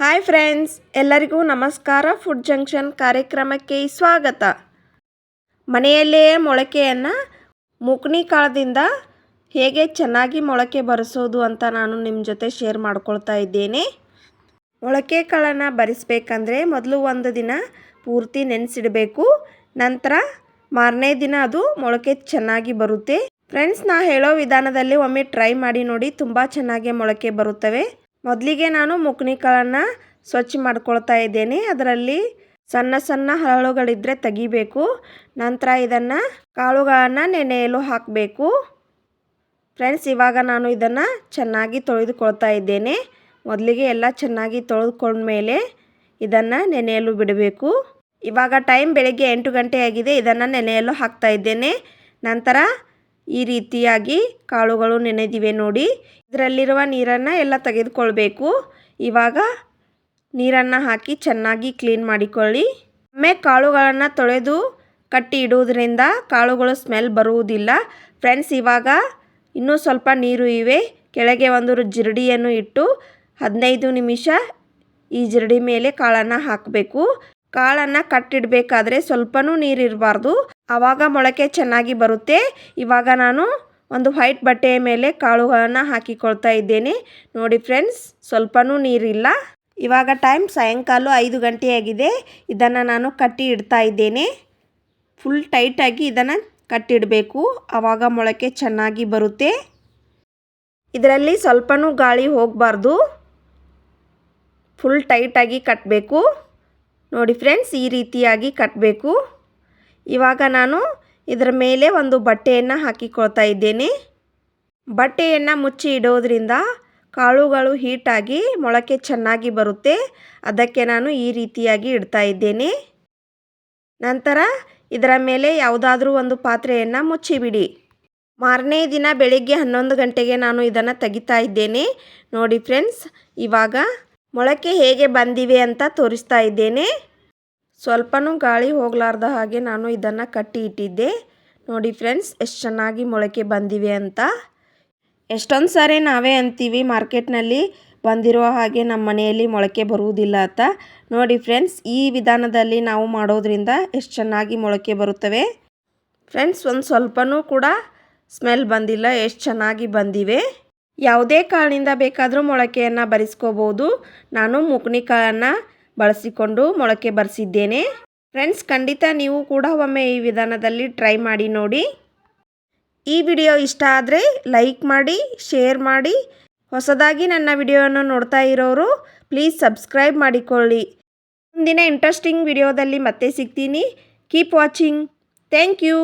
Hi friends, ಎಲ್ಲರಿಗೂ ನಮಸ್ಕಾರ. Food junction ಕಾರ್ಯಕ್ರಮಕ್ಕೆ ಸ್ವಾಗತ. ಮನೆಯಲ್ಲಿಯೇ ಮೊಳಕೆಯನ್ನು ಮುಕುನಿ ಕಾಳದಿಂದ ಹೇಗೆ ಚೆನ್ನಾಗಿ ಮೊಳಕೆ ಬರಿಸೋದು ಅಂತ ನಾನು ನಿಮ್ಮ ಜೊತೆ ಶೇರ್ ಮಾಡ್ಕೊಳ್ತಾ ಇದ್ದೇನೆ. ಮೊಳಕೆ ಕಾಳನ್ನು ಬರಿಸಬೇಕಂದ್ರೆ ಮೊದಲು ಒಂದು ದಿನ ಪೂರ್ತಿ ನೆನೆಸಿಡಬೇಕು. ನಂತರ ಮಾರನೇ ದಿನ ಅದು ಮೊಳಕೆ ಚೆನ್ನಾಗಿ ಬರುತ್ತೆ. ಫ್ರೆಂಡ್ಸ್, ನಾ ಹೇಳೋ ವಿಧಾನದಲ್ಲಿ ಒಮ್ಮೆ ಟ್ರೈ ಮಾಡಿ ನೋಡಿ, ತುಂಬ ಚೆನ್ನಾಗಿ ಮೊಳಕೆ ಬರುತ್ತವೆ. ಮೊದಲಿಗೆ ನಾನು ಮುಕುನಿ ಕಾಳನ್ನು ಸ್ವಚ್ಛ ಮಾಡ್ಕೊಳ್ತಾ ಇದ್ದೇನೆ. ಅದರಲ್ಲಿ ಸಣ್ಣ ಸಣ್ಣ ಹರಳುಗಳಿದ್ದರೆ ತೆಗಿಬೇಕು. ನಂತರ ಇದನ್ನು ಕಾಳುಗಳನ್ನು ನೆನೆಯಲು ಹಾಕಬೇಕು. ಫ್ರೆಂಡ್ಸ್, ಇವಾಗ ನಾನು ಇದನ್ನು ಚೆನ್ನಾಗಿ ತೊಳೆದುಕೊಳ್ತಾ ಇದ್ದೇನೆ. ಮೊದಲಿಗೆ ಎಲ್ಲ ಚೆನ್ನಾಗಿ ತೊಳೆದುಕೊಂಡ್ಮೇಲೆ ಇದನ್ನು ನೆನೆಯಲು ಬಿಡಬೇಕು. ಇವಾಗ ಟೈಮ್ ಬೆಳಗ್ಗೆ 8 ಗಂಟೆ ಆಗಿದೆ. ಇದನ್ನು ನೆನೆಯಲು ಹಾಕ್ತಾ ಇದ್ದೇನೆ. ನಂತರ ಈ ರೀತಿಯಾಗಿ ಕಾಳುಗಳು ನೆನೆದಿವೆ ನೋಡಿ. ಇದರಲ್ಲಿರುವ ನೀರನ್ನು ಎಲ್ಲ ತೆಗೆದುಕೊಳ್ಬೇಕು. ಇವಾಗ ನೀರನ್ನು ಹಾಕಿ ಚೆನ್ನಾಗಿ ಕ್ಲೀನ್ ಮಾಡಿಕೊಳ್ಳಿ. ಒಮ್ಮೆ ಕಾಳುಗಳನ್ನು ತೊಳೆದು ಕಟ್ಟಿ ಇಡುವುದರಿಂದ ಕಾಳುಗಳು ಸ್ಮೆಲ್ ಬರುವುದಿಲ್ಲ. ಫ್ರೆಂಡ್ಸ್, ಇವಾಗ ಇನ್ನೂ ಸ್ವಲ್ಪ ನೀರು ಇವೆ. ಕೆಳಗೆ ಒಂದು ಜರಡಿಯನ್ನು ಇಟ್ಟು 15 ನಿಮಿಷ ಈ ಜರಡಿ ಮೇಲೆ ಕಾಳನ್ನು ಹಾಕಬೇಕು. ಕಾಳನ್ನು ಕಟ್ಟಿಡಬೇಕಾದ್ರೆ ಸ್ವಲ್ಪನೂ ನೀರಿರಬಾರ್ದು, ಆವಾಗ ಮೊಳಕೆ ಚೆನ್ನಾಗಿ ಬರುತ್ತೆ. ಇವಾಗ ನಾನು ಒಂದು ವೈಟ್ ಬಟ್ಟೆಯ ಮೇಲೆ ಕಾಳುಗಳನ್ನು ಹಾಕಿಕೊಳ್ತಾ ಇದ್ದೇನೆ ನೋಡಿ. ಫ್ರೆಂಡ್ಸ್, ಸ್ವಲ್ಪನೂ ನೀರಿಲ್ಲ. ಇವಾಗ ಟೈಮ್ ಸಾಯಂಕಾಲ 5 ಗಂಟೆ ಆಗಿದೆ. ಇದನ್ನು ನಾನು ಕಟ್ಟಿ ಇಡ್ತಾ ಇದ್ದೇನೆ. ಫುಲ್ ಟೈಟಾಗಿ ಇದನ್ನು ಕಟ್ಟಿಡಬೇಕು, ಆವಾಗ ಮೊಳಕೆ ಚೆನ್ನಾಗಿ ಬರುತ್ತೆ. ಇದರಲ್ಲಿ ಸ್ವಲ್ಪನೂ ಗಾಳಿ ಹೋಗಬಾರ್ದು, ಫುಲ್ ಟೈಟಾಗಿ ಕಟ್ಟಬೇಕು ನೋಡಿ. ಫ್ರೆಂಡ್ಸ್, ಈ ರೀತಿಯಾಗಿ ಕಟ್ಟಬೇಕು. ಇವಾಗ ನಾನು ಇದರ ಮೇಲೆ ಒಂದು ಬಟ್ಟೆಯನ್ನು ಹಾಕಿಕೊಳ್ತಾ ಇದ್ದೇನೆ. ಬಟ್ಟೆಯನ್ನು ಮುಚ್ಚಿ ಇಡೋದ್ರಿಂದ ಕಾಳುಗಳು ಹೀಟಾಗಿ ಮೊಳಕೆ ಚೆನ್ನಾಗಿ ಬರುತ್ತೆ. ಅದಕ್ಕೆ ನಾನು ಈ ರೀತಿಯಾಗಿ ಇಡ್ತಾ ಇದ್ದೇನೆ. ನಂತರ ಇದರ ಮೇಲೆ ಯಾವುದಾದ್ರೂ ಒಂದು ಪಾತ್ರೆಯನ್ನು ಮುಚ್ಚಿಬಿಡಿ. ಮಾರನೇ ದಿನ ಬೆಳಿಗ್ಗೆ 11 ಗಂಟೆಗೆ ನಾನು ಇದನ್ನು ತೆಗಿತಾ ಇದ್ದೇನೆ ನೋಡಿ. ಫ್ರೆಂಡ್ಸ್, ಇವಾಗ ಮೊಳಕೆ ಹೇಗೆ ಬಂದಿವೆ ಅಂತ ತೋರಿಸ್ತಾ ಇದ್ದೇನೆ. ಸ್ವಲ್ಪನೂ ಗಾಳಿ ಹೋಗಲಾರ್ದ ಹಾಗೆ ನಾನು ಇದನ್ನು ಕಟ್ಟಿ ಇಟ್ಟಿದ್ದೆ ನೋಡಿ. ಫ್ರೆಂಡ್ಸ್, ಎಷ್ಟು ಚೆನ್ನಾಗಿ ಮೊಳಕೆ ಬಂದಿವೆ ಅಂತ. ಎಷ್ಟೊಂದು ಸಾರಿ ನಾವೇ ಅಂತೀವಿ ಮಾರ್ಕೆಟ್ನಲ್ಲಿ ಬಂದಿರೋ ಹಾಗೆ ನಮ್ಮ ಮನೆಯಲ್ಲಿ ಮೊಳಕೆ ಬರುವುದಿಲ್ಲ ಅಂತ. ನೋಡಿ ಫ್ರೆಂಡ್ಸ್, ಈ ವಿಧಾನದಲ್ಲಿ ನಾವು ಮಾಡೋದ್ರಿಂದ ಎಷ್ಟು ಚೆನ್ನಾಗಿ ಮೊಳಕೆ ಬರುತ್ತವೆ. ಫ್ರೆಂಡ್ಸ್, ಒಂದು ಸ್ವಲ್ಪನೂ ಕೂಡ ಸ್ಮೆಲ್ ಬಂದಿಲ್ಲ, ಎಷ್ಟು ಚೆನ್ನಾಗಿ ಬಂದಿವೆ. ಯಾವುದೇ ಕಾಳಿನಿಂದ ಬೇಕಾದರೂ ಮೊಳಕೆಯನ್ನು ಬರಿಸ್ಕೋಬೋದು. ನಾನು ಮುಕುನಿ ಕಾಳನ್ನು ಬಳಸಿಕೊಂಡು ಮೊಳಕೆ ಬರೆಸಿದ್ದೇನೆ. ಫ್ರೆಂಡ್ಸ್, ಖಂಡಿತ ನೀವು ಕೂಡ ಒಮ್ಮೆ ಈ ವಿಧಾನದಲ್ಲಿ ಟ್ರೈ ಮಾಡಿ ನೋಡಿ. ಈ ವಿಡಿಯೋ ಇಷ್ಟ ಆದರೆ ಲೈಕ್ ಮಾಡಿ, ಶೇರ್ ಮಾಡಿ. ಹೊಸದಾಗಿ ನನ್ನ ವಿಡಿಯೋವನ್ನು ನೋಡ್ತಾ ಇರೋರು ಪ್ಲೀಸ್ ಸಬ್ಸ್ಕ್ರೈಬ್ ಮಾಡಿಕೊಳ್ಳಿ. ಮುಂದಿನ ಇಂಟ್ರೆಸ್ಟಿಂಗ್ ವಿಡಿಯೋದಲ್ಲಿ ಮತ್ತೆ ಸಿಗ್ತೀನಿ. Keep watching. Thank you.